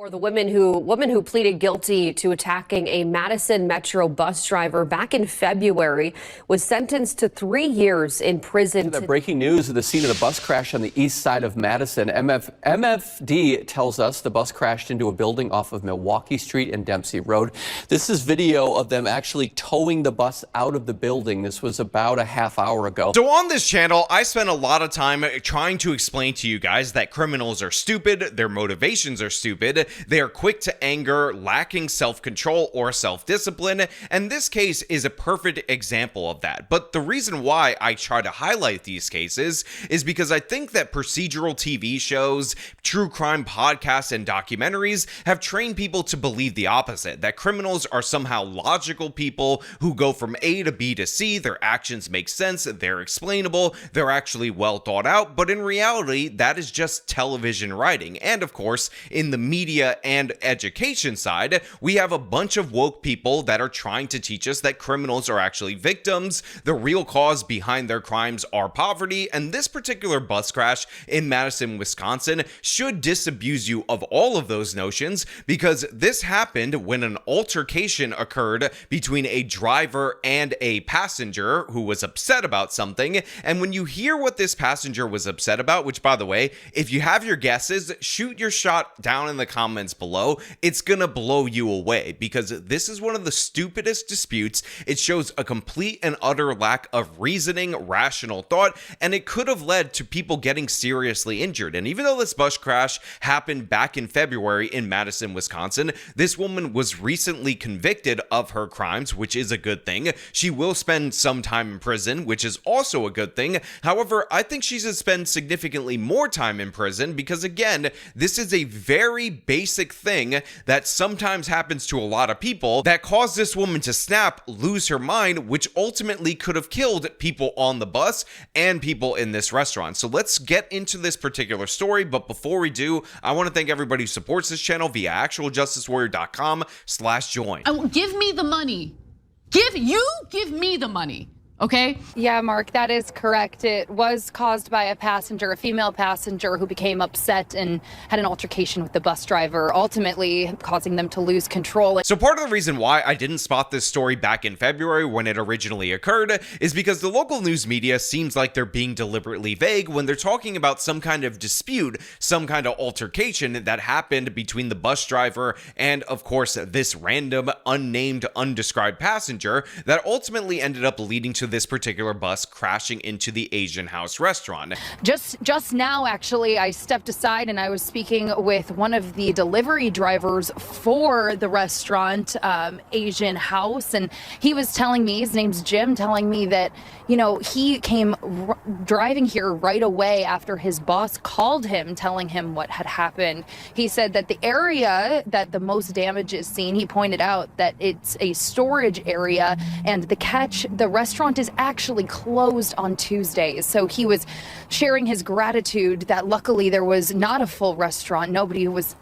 Or the woman who pleaded guilty to attacking a Madison Metro bus driver back in February was sentenced to 3 years in prison. The breaking news at the scene of the bus crash on the east side of Madison. MFD tells us the bus crashed into a building off of Milwaukee Street and Dempsey Road. This is video of them actually towing the bus out of the building. This was about a half hour ago. So on this channel, I spent a lot of time trying to explain to you guys that criminals are stupid, their motivations are stupid, they are quick to anger, lacking self-control or self-discipline, and this case is a perfect example of that. But the reason why I try to highlight these cases is because I think that procedural TV shows, true crime podcasts, and documentaries have trained people to believe the opposite, that criminals are somehow logical people who go from A to B to C, their actions make sense, they're explainable, they're actually well thought out, but in reality, that is just television writing. And of course, in the media and education side, we have a bunch of woke people that are trying to teach us that criminals are actually victims, the real cause behind their crimes are poverty, and this particular bus crash in Madison, Wisconsin should disabuse you of all of those notions, because this happened when an altercation occurred between a driver and a passenger who was upset about something. And when you hear what this passenger was upset about, which by the way, if you have your guesses, shoot your shot down in the comments below. It's gonna blow you away, because this is one of the stupidest disputes. It shows a complete and utter lack of reasoning, rational thought, and it could have led to people getting seriously injured. And even though this bus crash happened back in February in Madison, Wisconsin, this woman was recently convicted of her crimes, which is a good thing. She will spend some time in prison, which is also a good thing. However, I think she should spend significantly more time in prison, because again, this is a very basic thing that sometimes happens to a lot of people that caused this woman to snap, lose her mind, which ultimately could have killed people on the bus and people in this restaurant. So let's get into this particular story. But before we do, I want to thank everybody who supports this channel via actualjusticewarrior.com/join. Give me the money. Give me the money. Okay? Yeah, Mark, that is correct. It was caused by a passenger, a female passenger, who became upset and had an altercation with the bus driver, ultimately causing them to lose control. So part of the reason why I didn't spot this story back in February when it originally occurred is because the local news media seems like they're being deliberately vague when they're talking about some kind of dispute, some kind of altercation that happened between the bus driver and, of course, this random, unnamed, undescribed passenger that ultimately ended up leading to this particular bus crashing into the Asian House restaurant. Just now, actually, I stepped aside and I was speaking with one of the delivery drivers for the restaurant, Asian House, and he was telling me, his name's Jim, telling me that, you know, he came driving here right away after his boss called him, telling him what had happened. He said that the area that the most damage is seen, he pointed out that it's a storage area, and the restaurant is actually closed on Tuesdays. So he was sharing his gratitude that luckily there was not a full restaurant. Nobody was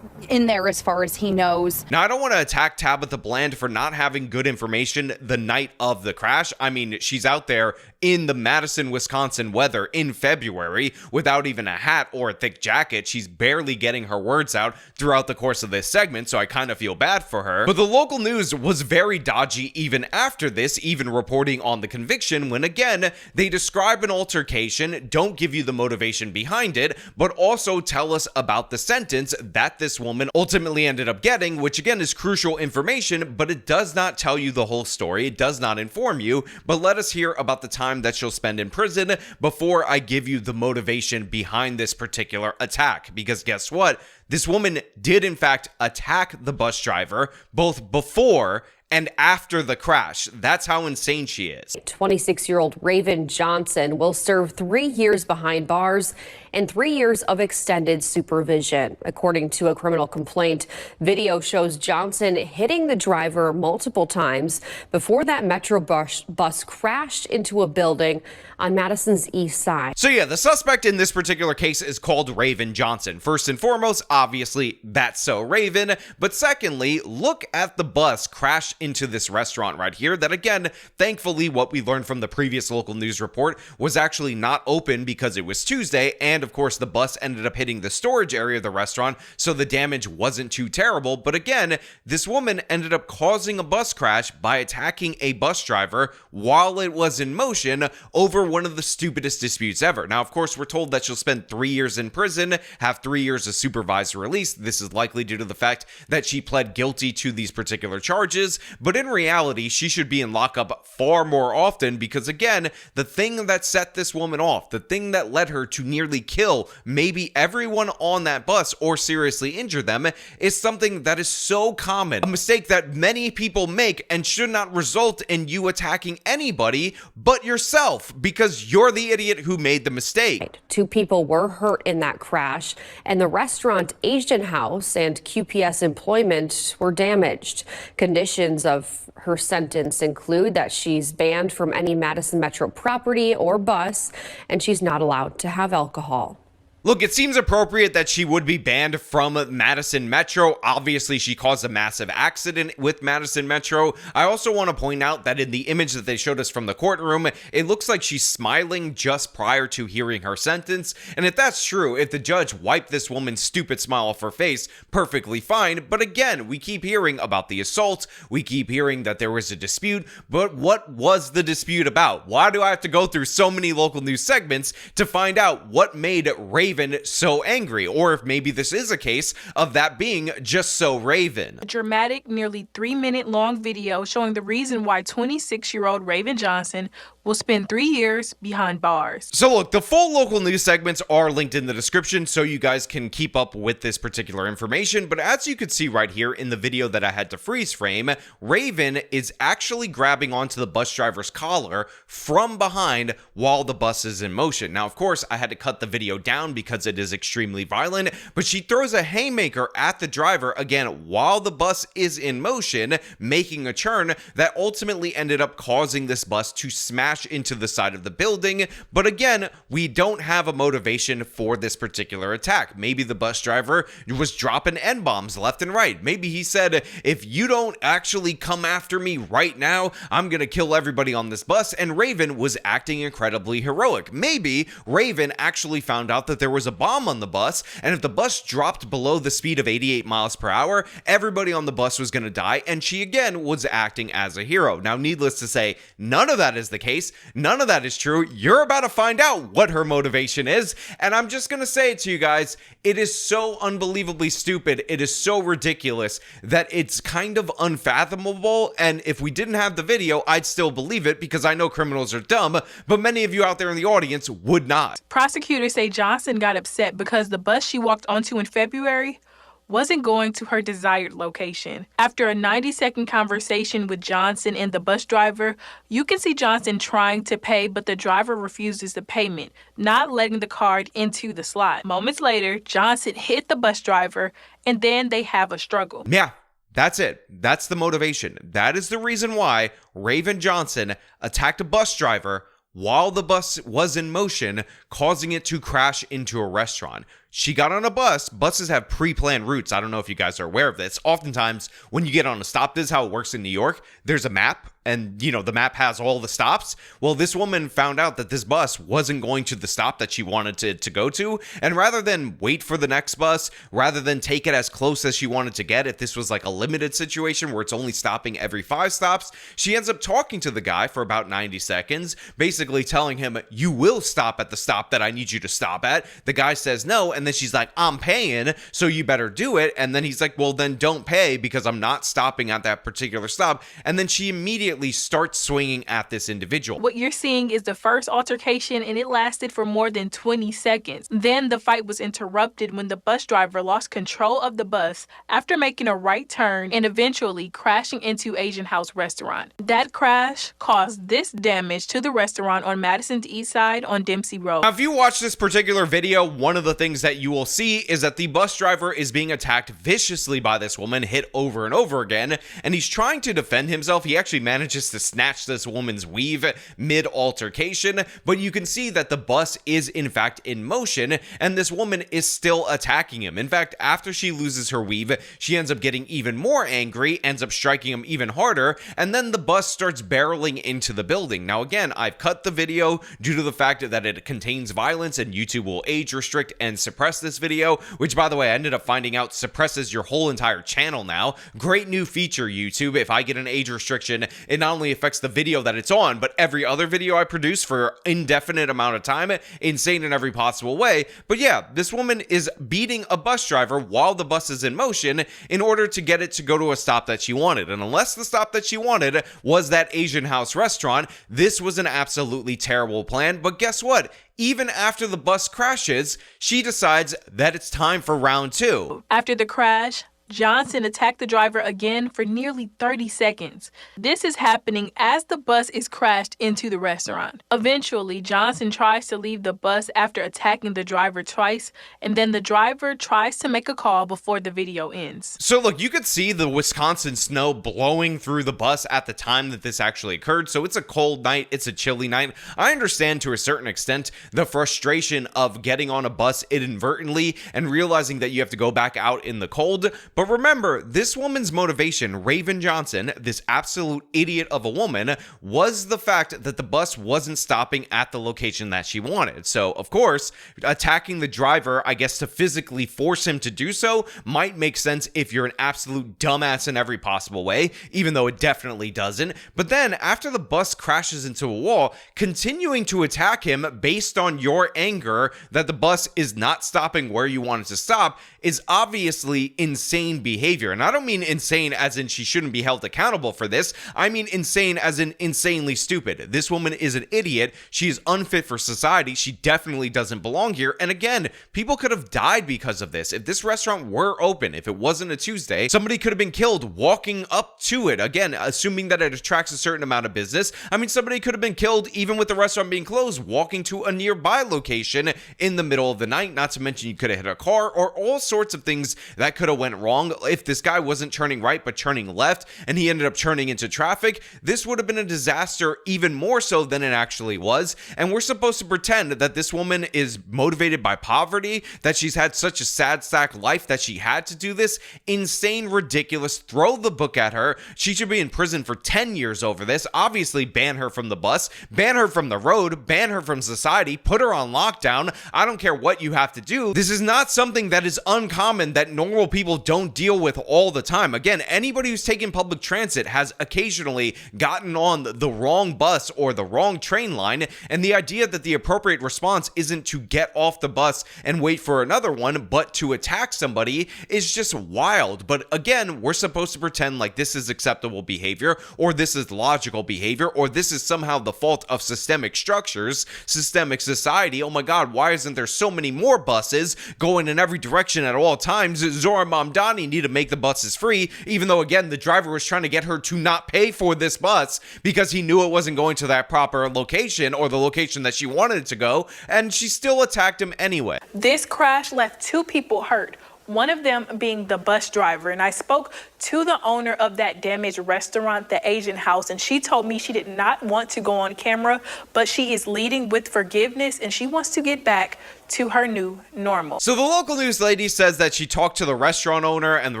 in there as far as he knows. Now, I don't want to attack Tabitha Bland for not having good information the night of the crash. I mean, she's out there in the Madison, Wisconsin weather in February without even a hat or a thick jacket. She's barely getting her words out throughout the course of this segment, so I kind of feel bad for her. But the local news was very dodgy even after this, even reporting on the conviction, when again, they describe an altercation, don't give you the motivation behind it, but also tell us about the sentence that this woman ultimately ended up getting, which again is crucial information, but it does not tell you the whole story. It does not inform you, but let us hear about the time that she'll spend in prison before I give you the motivation behind this particular attack. Because guess what? This woman did in fact attack the bus driver both before and after the crash. That's how insane she is. 26-year-old Raeven Johnson will serve 3 years behind bars and 3 years of extended supervision. According to a criminal complaint, video shows Johnson hitting the driver multiple times before that Metro bus crashed into a building on Madison's east side. So yeah, the suspect in this particular case is called Raeven Johnson. First and foremost, obviously, that's so Raven. But secondly, look at the bus crash into this restaurant right here that, again, thankfully, what we learned from the previous local news report was actually not open because it was Tuesday. And of course, the bus ended up hitting the storage area of the restaurant, so the damage wasn't too terrible. But again, this woman ended up causing a bus crash by attacking a bus driver while it was in motion over one of the stupidest disputes ever. Now, of course, we're told that she'll spend 3 years in prison, have 3 years of supervised release. This is likely due to the fact that she pled guilty to these particular charges, but in reality, she should be in lockup far more often because, again, the thing that set this woman off, the thing that led her to nearly kill maybe everyone on that bus or seriously injure them, is something that is so common, a mistake that many people make and should not result in you attacking anybody but yourself because you're the idiot who made the mistake. 2 people were hurt in that crash, and the restaurant Asian House and QPS employment were damaged. Conditions of her sentence include that she's banned from any Madison Metro property or bus, and she's not allowed to have alcohol. Look, it seems appropriate that she would be banned from Madison Metro. Obviously, she caused a massive accident with Madison Metro. I also want to point out that in the image that they showed us from the courtroom, it looks like she's smiling just prior to hearing her sentence. And if that's true, if the judge wiped this woman's stupid smile off her face, perfectly fine. But again, we keep hearing about the assault. We keep hearing that there was a dispute. But what was the dispute about? Why do I have to go through so many local news segments to find out what made Raeven so angry, or if maybe this is a case of that being just so Raeven? A dramatic, nearly 3-minute long video showing the reason why 26-year-old Raeven Johnson will spend 3 years behind bars. So look, the full local news segments are linked in the description so you guys can keep up with this particular information. But as you can see right here in the video that I had to freeze frame, Raeven is actually grabbing onto the bus driver's collar from behind while the bus is in motion. Now, of course, I had to cut the video down because it is extremely violent, but she throws a haymaker at the driver again while the bus is in motion, making a turn that ultimately ended up causing this bus to smash into the side of the building. But again, we don't have a motivation for this particular attack. Maybe the bus driver was dropping N-bombs left and right. Maybe he said, if you don't actually come after me right now, I'm gonna kill everybody on this bus. And Raeven was acting incredibly heroic. Maybe Raeven actually found out that there was a bomb on the bus, and if the bus dropped below the speed of 88 miles per hour, everybody on the bus was gonna die, and she again was acting as a hero. Now, needless to say, none of that is the case. None of that is true. You're about to find out what her motivation is, and I'm just gonna say it to you guys. It is so unbelievably stupid. It is so ridiculous that it's kind of unfathomable, and if we didn't have the video, I'd still believe it because I know criminals are dumb, but many of you out there in the audience would not. Prosecutors say Johnson got upset because the bus she walked onto in February wasn't going to her desired location. After a 90-second conversation with Johnson and the bus driver, you can see Johnson trying to pay, but the driver refuses the payment, not letting the card into the slot. Moments later, Johnson hit the bus driver, and then they have a struggle. Yeah. That's it. That's the motivation. That is the reason why Raeven Johnson attacked a bus driver while the bus was in motion, causing it to crash into a restaurant. She got on a bus. Buses have pre-planned routes. I don't know if you guys are aware of this. Oftentimes, when you get on a stop, this is how it works in New York. There's a map, and, you know, the map has all the stops. Well, this woman found out that this bus wasn't going to the stop that she wanted to go to, and rather than wait for the next bus, rather than take it as close as she wanted to get, if this was like a limited situation where it's only stopping every 5 stops, she ends up talking to the guy for about 90 seconds, basically telling him, you will stop at the stop that I need you to stop at. The guy says no, and then she's like, I'm paying, so you better do it. And then he's like, well, then don't pay because I'm not stopping at that particular stop. And then she immediately starts swinging at this individual. What you're seeing is the first altercation, and it lasted for more than 20 seconds. Then the fight was interrupted when the bus driver lost control of the bus after making a right turn and eventually crashing into Asian House restaurant. That crash caused this damage to the restaurant on Madison's East Side on Dempsey Road. Now, if you watch this particular video, one of the things that you will see is that the bus driver is being attacked viciously by this woman, hit over and over again, and he's trying to defend himself. He actually manages to snatch this woman's weave mid-altercation, but you can see that the bus is in fact in motion, and this woman is still attacking him. In fact, after she loses her weave, she ends up getting even more angry, ends up striking him even harder, and then the bus starts barreling into the building. Now again, I've cut the video due to the fact that it contains violence, and YouTube will age restrict and suppress this video, which by the way, I ended up finding out suppresses your whole entire channel now. Great new feature, YouTube. If I get an age restriction, it not only affects the video that it's on, but every other video I produce for indefinite amount of time. Insane in every possible way. But yeah, this woman is beating a bus driver while the bus is in motion in order to get it to go to a stop that she wanted. And unless the stop that she wanted was that Asian house restaurant, this was an absolutely terrible plan. But guess what? Even after the bus crashes, she decides that it's time for round 2. After the crash, Johnson attacked the driver again for nearly 30 seconds. This is happening as the bus is crashed into the restaurant. Eventually, Johnson tries to leave the bus after attacking the driver twice, and then the driver tries to make a call before the video ends. So look, you could see the Wisconsin snow blowing through the bus at the time that this actually occurred. So it's a cold night, it's a chilly night. I understand to a certain extent the frustration of getting on a bus inadvertently and realizing that you have to go back out in the cold. But remember, this woman's motivation, Raeven Johnson, this absolute idiot of a woman, was the fact that the bus wasn't stopping at the location that she wanted. So, of course, attacking the driver, I guess to physically force him to do so, might make sense if you're an absolute dumbass in every possible way, even though it definitely doesn't. But then, after the bus crashes into a wall, continuing to attack him based on your anger that the bus is not stopping where you want it to stop is obviously insane behavior. And I don't mean insane as in she shouldn't be held accountable for this. I mean insane as in insanely stupid. This woman is an idiot. She is unfit for society. She definitely doesn't belong here. And again, people could have died because of this. If this restaurant were open, if it wasn't a Tuesday, somebody could have been killed walking up to it. Again, assuming that it attracts a certain amount of business. I mean, somebody could have been killed even with the restaurant being closed, walking to a nearby location in the middle of the night. Not to mention you could have hit a car or all sorts of things that could have went wrong. If this guy wasn't turning right but turning left and he ended up turning into traffic, this would have been a disaster even more so than it actually was. And we're supposed to pretend that this woman is motivated by poverty, that she's had such a sad sack life that she had to do this. Insane, ridiculous. Throw the book at her. She should be in prison for 10 years over this. Obviously ban her from the bus, ban her from the road, ban her from society, put her on lockdown. I don't care what you have to do. This is not something that is uncommon that normal people don't deal with all the time. Again, anybody who's taken public transit has occasionally gotten on the wrong bus or the wrong train line, and the idea that the appropriate response isn't to get off the bus and wait for another one, but to attack somebody is just wild. But again, we're supposed to pretend like this is acceptable behavior, or this is logical behavior, or this is somehow the fault of systemic structures, systemic society. Oh my God, why isn't there so many more buses going in every direction at all times? Zohran Mamdani need to make the buses free, even though again the driver was trying to get her to not pay for this bus because he knew it wasn't going to that proper location or the location that she wanted it to go, and she still attacked him anyway. This crash left 2 people hurt, one of them being the bus driver. And I spoke to the owner of that damaged restaurant, the Asian house, and she told me she did not want to go on camera, but she is leading with forgiveness and she wants to get back to her new normal. So the local news lady says that she talked to the restaurant owner and the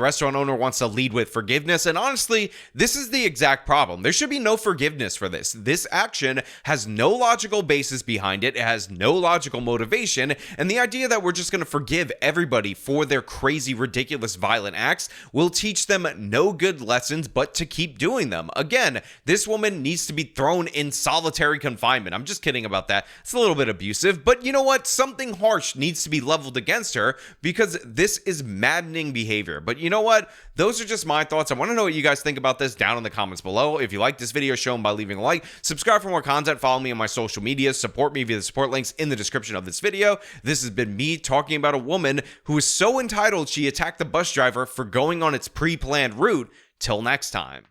restaurant owner wants to lead with forgiveness. And honestly, this is the exact problem. There should be no forgiveness for this. This action has no logical basis behind it. It has no logical motivation. And the idea that we're just going to forgive everybody for their crazy, ridiculous, violent acts will teach them no good lessons, but to keep doing them. Again, this woman needs to be thrown in solitary confinement. I'm just kidding about that. It's a little bit abusive, but you know what? Something harsh needs to be leveled against her because this is maddening behavior. But you know what? Those are just my thoughts. I want to know what you guys think about this down in the comments below. If you like this video, show them by leaving a like. Subscribe for more content. Follow me on my social media. Support me via the support links in the description of this video. This has been me talking about a woman who is so entitled she attacked the bus driver for going on its pre-planned route. Till next time.